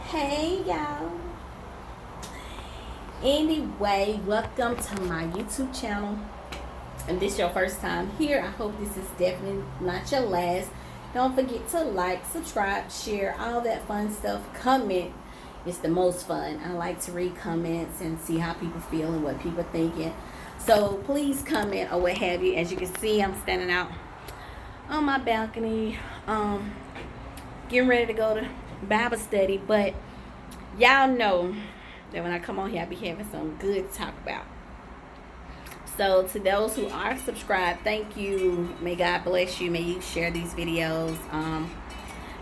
Hey y'all. Anyway, welcome to my YouTube channel. And this your first time here. I hope this is definitely not your last. Don't forget to like, subscribe, share, all that fun stuff. Comment. It's the most fun. I like to read comments and see how people feel and what people thinking. So please comment or what have you. As you can see, I'm standing out on my balcony, getting ready to go to Bible study. But y'all know that when I come on here, I be having some good to talk about. So to those who are subscribed, thank you. May God bless you. May you share these videos.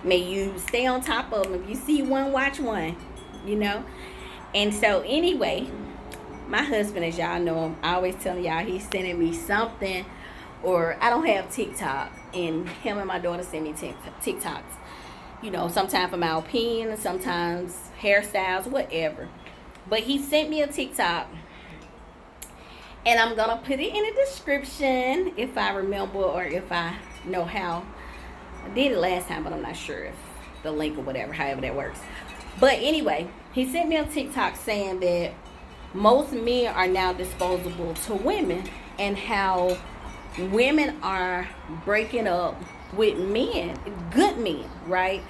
May you stay on top of them. If you see one, watch one. And so anyway, my husband, as y'all know, I'm always telling y'all he's sending me something. Or I don't have TikTok, and him and my daughter send me TikToks. Sometimes for my opinion, sometimes hairstyles, whatever. But he sent me a TikTok, and I'm gonna put it in the description if I remember or if I know how. I did it last time, but I'm not sure if the link or whatever, however that works. But anyway, he sent me a TikTok saying that most men are now disposable to women, and how women are breaking up with men, good men, right?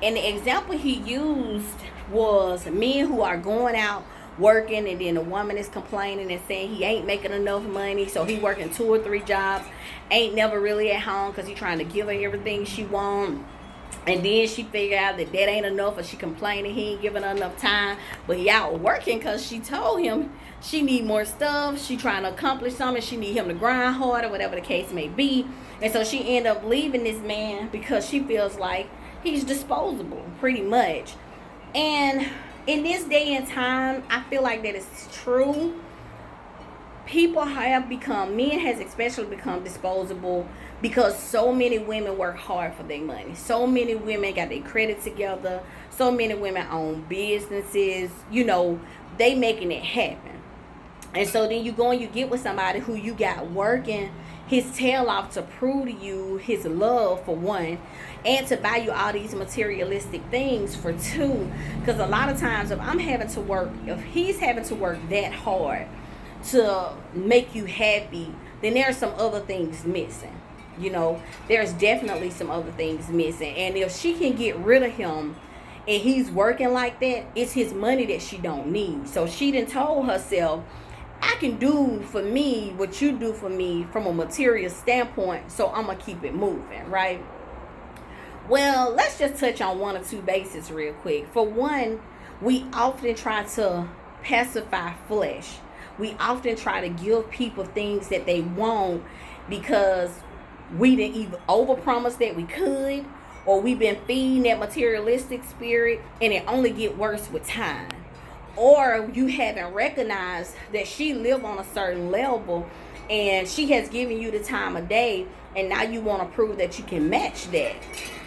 And the example he used was men who are going out working, and then the woman is complaining and saying he ain't making enough money, so he working 2 or 3 jobs, ain't never really at home because he trying to give her everything she want. And then she figure out that ain't enough, or she complaining he ain't giving her enough time, but he out working because she told him she need more stuff, she trying to accomplish something, she need him to grind harder, whatever the case may be. And so she end up leaving this man because she feels like he's disposable, pretty much. And in this day and time, I feel like that is true. People have become, men has especially become disposable because so many women work hard for their money. So many women got their credit together. So many women own businesses. They making it happen. And so then you go and you get with somebody who you got working his tail off to prove to you his love, for one, and to buy you all these materialistic things, for two. Because a lot of times if he's having to work that hard to make you happy, then there's some other things missing. There's definitely some other things missing. And if she can get rid of him and he's working like that, it's his money that she don't need. So she done told herself, I can do for me what you do for me from a material standpoint, so I'm going to keep it moving, right? Well, let's just touch on 1 or 2 bases real quick. For one, we often try to pacify flesh. We often try to give people things that they want because we didn't either overpromise that we could, or we've been feeding that materialistic spirit, and it only get worse with time. Or you haven't recognized that she live on a certain level and she has given you the time of day, and now you want to prove that you can match that.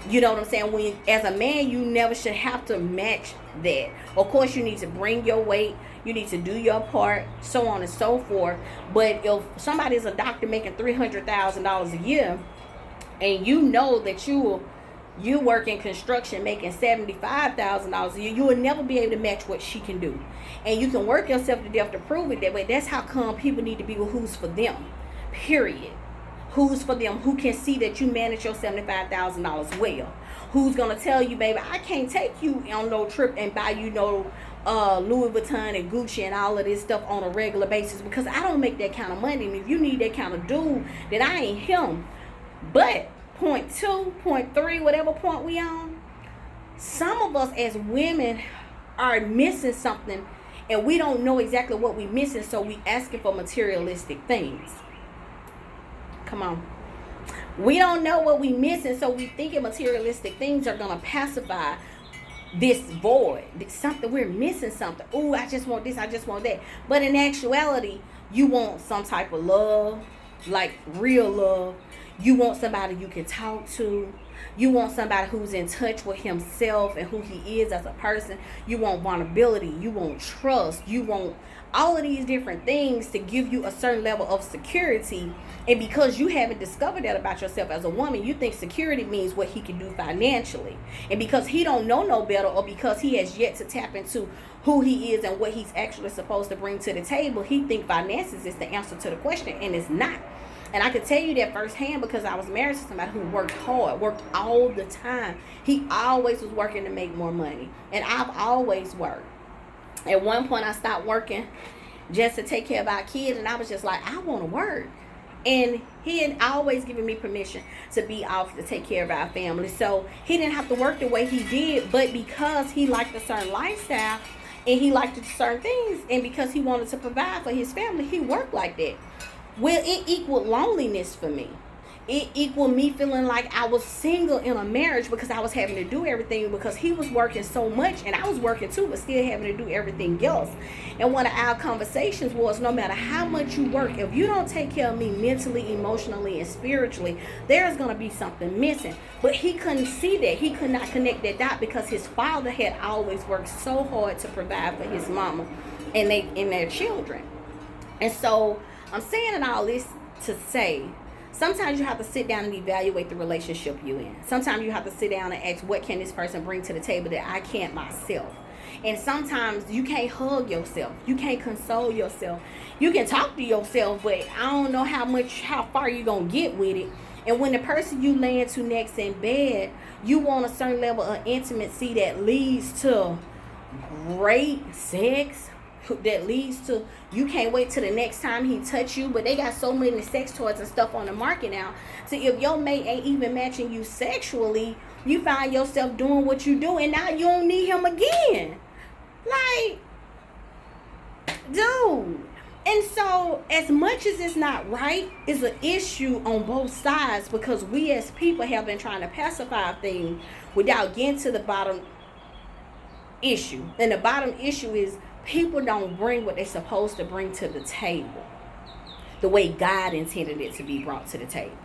You know what I'm saying? When, as a man, you never should have to match that. Of course, you need to bring your weight. You need to do your part, so on and so forth. But if somebody's a doctor making $300,000 a year, and you know that you work in construction making $75,000 a year, you will never be able to match what she can do. And you can work yourself to death to prove it that way. That's how come people need to be with who's for them, period. Who's for them, who can see that you manage your $75,000 well. Who's going to tell you, baby, I can't take you on no trip and buy you no Louis Vuitton and Gucci and all of this stuff on a regular basis, because I don't make that kind of money. And if you need that kind of dude, then I ain't him. But point 2, point 3, whatever point we on, some of us as women are missing something, and we don't know exactly what we missing, so we asking for materialistic things. Come on. We don't know what we missing, so we thinking materialistic things are gonna pacify this void. Something we're missing something. Oh, I just want this, I just want that. But in actuality, you want some type of love, like real love. You want somebody you can talk to. You want somebody who's in touch with himself and who he is as a person. You want vulnerability. You want trust. You want all of these different things to give you a certain level of security. And because you haven't discovered that about yourself as a woman, you think security means what he can do financially. And because he don't know no better, or because he has yet to tap into who he is and what he's actually supposed to bring to the table, he think finances is the answer to the question, and it's not. And I can tell you that firsthand because I was married to somebody who worked hard, worked all the time. He always was working to make more money. And I've always worked. At one point, I stopped working just to take care of our kids. And I was just like, I want to work. And he had always given me permission to be off to take care of our family. So he didn't have to work the way he did. But because he liked a certain lifestyle and he liked certain things, and because he wanted to provide for his family, he worked like that. Well, it equaled loneliness for me. It equaled me feeling like I was single in a marriage because I was having to do everything, because he was working so much and I was working too, but still having to do everything else. And one of our conversations was, no matter how much you work, if you don't take care of me mentally, emotionally, and spiritually, there's going to be something missing. But he couldn't see that. He could not connect that dot because his father had always worked so hard to provide for his mama and their children. And so I'm saying all this to say, sometimes you have to sit down and evaluate the relationship you're in. Sometimes you have to sit down and ask, what can this person bring to the table that I can't myself? And sometimes you can't hug yourself. You can't console yourself. You can talk to yourself, but I don't know how far you're going to get with it. And when the person you laying to next in bed, you want a certain level of intimacy that leads to great sex, that leads to you can't wait till the next time he touch you. But they got so many sex toys and stuff on the market now, so if your mate ain't even matching you sexually, you find yourself doing what you do, and now you don't need him again. Like, dude. And so as much as it's not right, it's an issue on both sides, because we as people have been trying to pacify things without getting to the bottom issue. And the bottom issue is people don't bring what they're supposed to bring to the table the way God intended it to be brought to the table.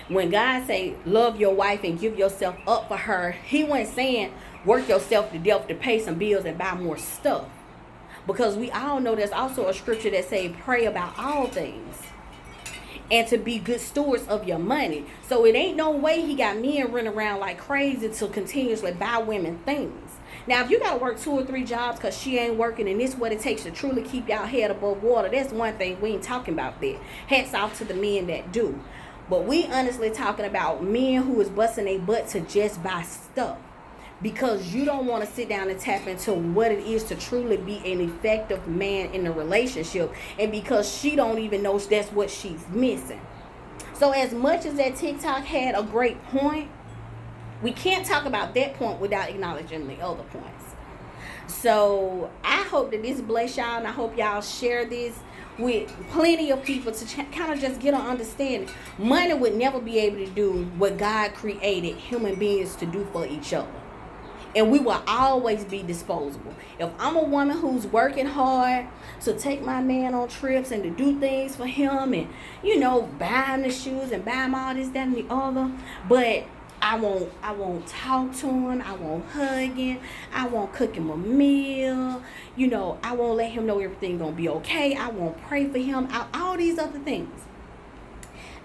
When God say love your wife and give yourself up for her, he wasn't saying work yourself to death to pay some bills and buy more stuff. Because we all know there's also a scripture that say pray about all things and to be good stewards of your money. So it ain't no way he got men running around like crazy to continuously buy women things. Now, if you got to work 2 or 3 jobs because she ain't working and this is what it takes to truly keep y'all head above water, that's one thing. We ain't talking about that. Hats off to the men that do. But we honestly talking about men who is busting their butt to just buy stuff because you don't want to sit down and tap into what it is to truly be an effective man in a relationship, and because she don't even know that's what she's missing. So as much as that TikTok had a great point, we can't talk about that point without acknowledging the other points. So I hope that this bless y'all, and I hope y'all share this with plenty of people to kind of just get an understanding. Money would never be able to do what God created human beings to do for each other. And we will always be disposable. If I'm a woman who's working hard to take my man on trips and to do things for him and, buy him the shoes and buy him all this, that, and the other, but I won't talk to him. I won't hug him. I won't cook him a meal. I won't let him know everything gonna be okay. I won't pray for him. All these other things.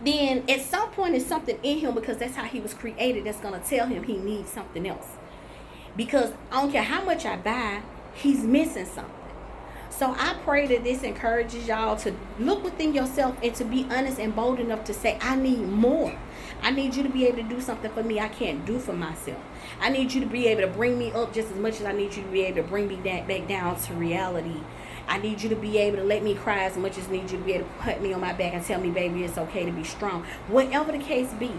Then at some point there's something in him, because that's how he was created, that's gonna tell him he needs something else. Because I don't care how much I buy, he's missing something. So I pray that this encourages y'all to look within yourself and to be honest and bold enough to say, I need more. I need you to be able to do something for me I can't do for myself. I need you to be able to bring me up just as much as I need you to be able to bring me back down to reality. I need you to be able to let me cry as much as I need you to be able to put me on my back and tell me, baby, it's okay to be strong. Whatever the case be.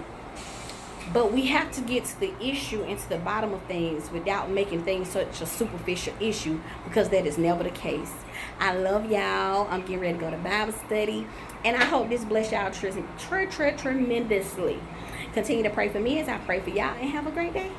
But we have to get to the issue and to the bottom of things without making things such a superficial issue, because that is never the case. I love y'all. I'm getting ready to go to Bible study, and I hope this bless y'all tremendously. Continue to pray for me as I pray for y'all, and have a great day.